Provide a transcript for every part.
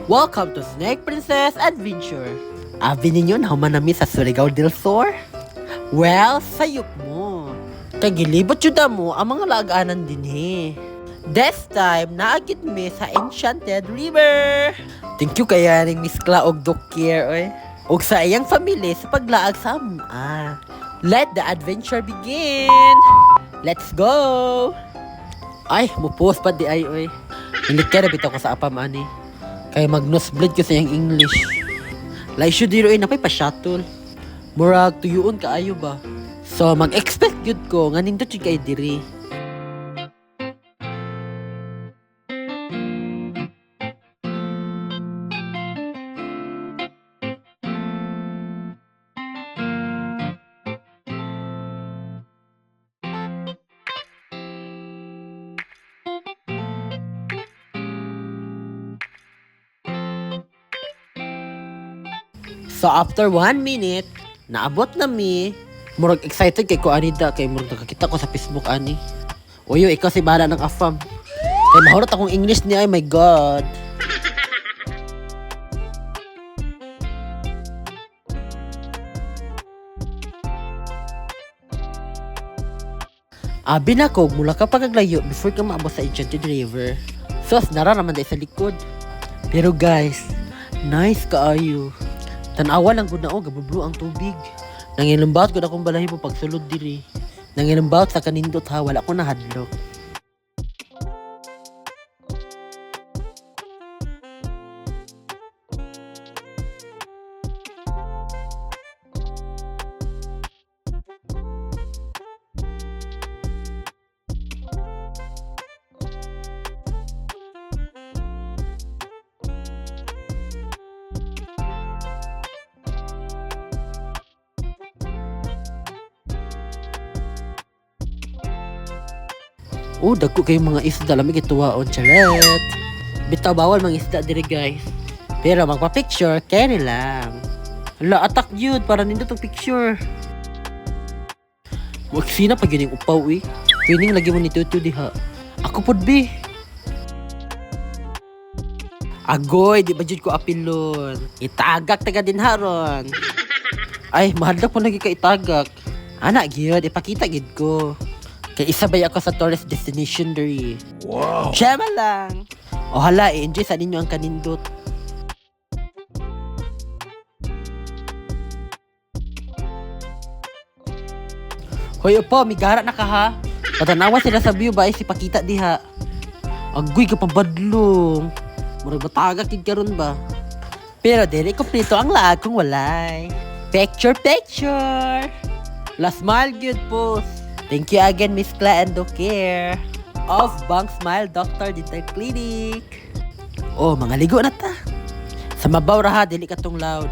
Welcome to Snake Princess Adventure. Abi ninyo na humanami sa Surigao del Sur? Well, sayop mo. Kagilibot yun mo ang mga laganan din This time, naagit mi sa Enchanted River. Thank you kaya ning Miss Kla og Dokir, oy. Og sa iyang family sa paglaag sa Let the adventure begin! Let's go! Ay, mupost pa di ay, oy. Hindi kaya nabit ako sa apam, ani. Kaya mag-nosebleed ko sa iyang English. Laisyo diro ay napay pa-shuttle. Murag tuyuon kaayo ba? So, mag-expect yun ko nga nindot yung kay diri. So after 1 minute, naabot na mi. Murag excited kay ko anida kay murag nakakita ko sa Facebook ani. Uyo, ikaw si bala ng afam. Kay mahurot akong English niya, ay my God. Abi na ko, mula ka pagaglayo before ka maabot sa Enchanted River. Sos, nararaman dahil sa likod. Pero guys, nice kaayo. Tanawa lang ko na gabublo ang tubig. Nangilambaut ko na akong balahi mo pagsulod diri. Nangilambaut sa kanindot ha, wala ko na hadlok. Dagko kayong mga isda lamig ituwaon, charet. Bitaw bawal mga isda diri guys. Pero magpa-picture, carry lang. Hala, atak yun para nindot ang picture. Waksina pag yun yung upaw eh. Pining lagi mo nito diha. Ako pod bi. Agoy, di ba jud ko apilon. Itagak taga din haron. Ay, mahadlak po lagi ka itagak. Anak gyud, ipakita gid ko. Kaya isabay ako sa tourist destination diri. Wow! Siyama lang! O hala, i-enjoy sa ninyo ang kanindot. Hoy po, migara na ka ha? Patanawa sila sa view ba, si pakita diha. Agoy ka pabadlong. Murag batagak kid karon ba? Pero dili kompleto ang laag kung walay. Picture! Last smile good post. Thank you again, Miss Kla and Dokir of Bang Smile Doctor Dental Clinic. Oh, mga ligo na ta. Sa mabaw raha, dili ka tong loud.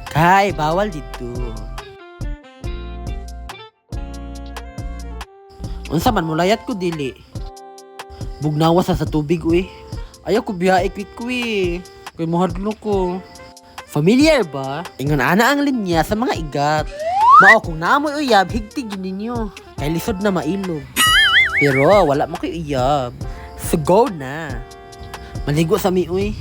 Kay, bawal dito. Unsa man, mulayat ko dili. Bugnawa sa tubig, uy. Ayaw ko biyae quick ko eh. Kay mahadlo ko. Familiar ba? Ingon ana ang linya sa mga igat. Mao kung naamoy uyab, higtig ninyo. Kay lisod na mailog. Pero wala mo kayo iyab. So go na. Maligo sa mi uy.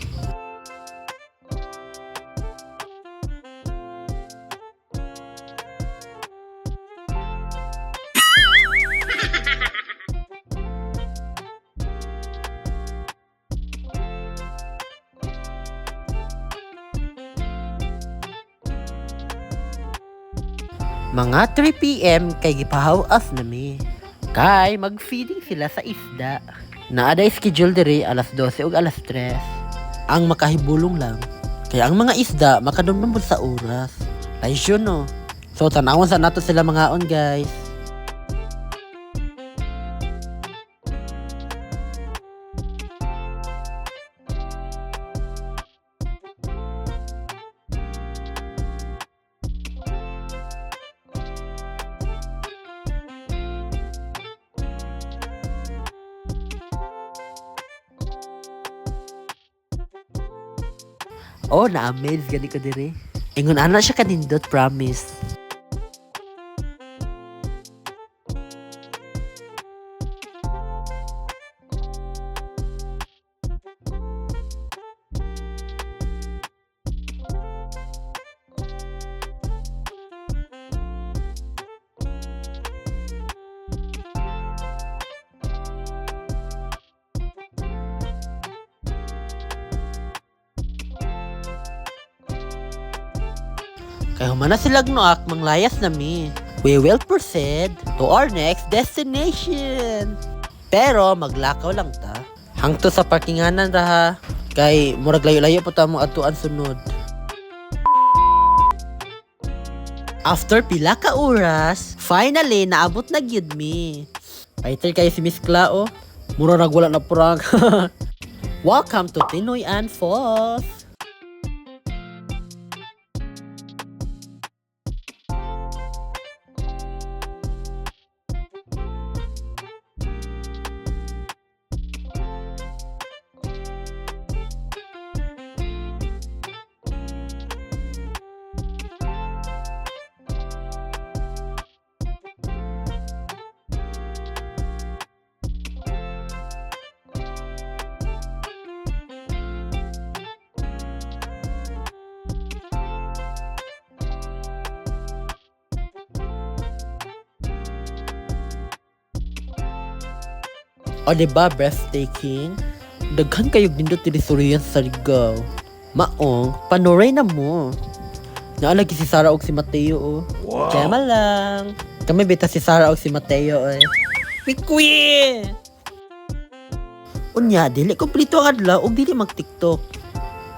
Mga 3 PM kay gipahaw-as na mi. Kay mag-feeding sila sa isda. Naaday schedule diri alas 12 ug alas 3. Ang makahibulong lang. Kaya ang mga isda makadumdum sa oras. Laisyo no. So tanawon sa nato sila mga on guys. Oh, na-amaze gani ko diri. Ingon ana siya kanindot, promise. Kaya humana silag noak, manglayas na mi. We will proceed to our next destination. Pero maglakaw lang ta. Hangto sa parkinganan ra ha. Kay murag layo-layo po ta mo atuan sunod. After pila ka oras, finally naabot na gyud mi. Fighter kayo si Miss Cla, oh. Mura nagwala na prank. Welcome to Pinoy and Falls. O diba, breathtaking? Daghan kayong nindot tinisuriyan sa Surigao. Maong, panuray na mo. Naalagi si Sarah og si Mateo, oh. Wow. Kema lang. Kami bita si Sarah og si Mateo, eh. Wikwi! Unya, dili kumplito ang adlaw og dili mag-TikTok.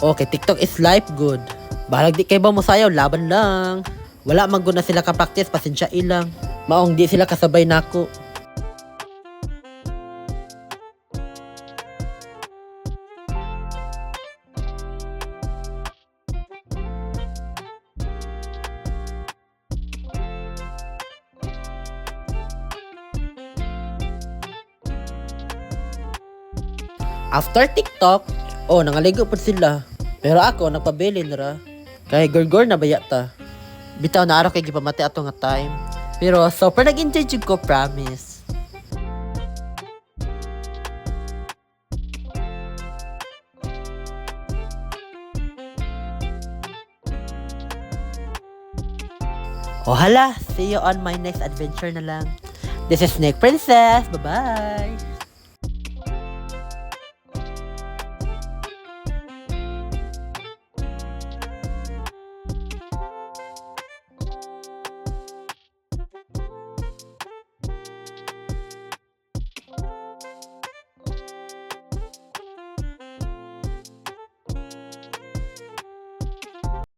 Okay, TikTok is life good. Balag di kay ba mo sayaw, laban lang. Wala man gud na sila ka-practice, pasensya ilang. Maong di sila kasabay nako. After TikTok, nangaligo po sila. Pero ako, nagpabilin ra. Kaya gorgor na bayata. Bitaw na araw kay gipamati ato nga time. Pero super nag-enjoy jud ko, promise. Hala, see you on my next adventure na lang. This is Snake Princess. Bye-bye!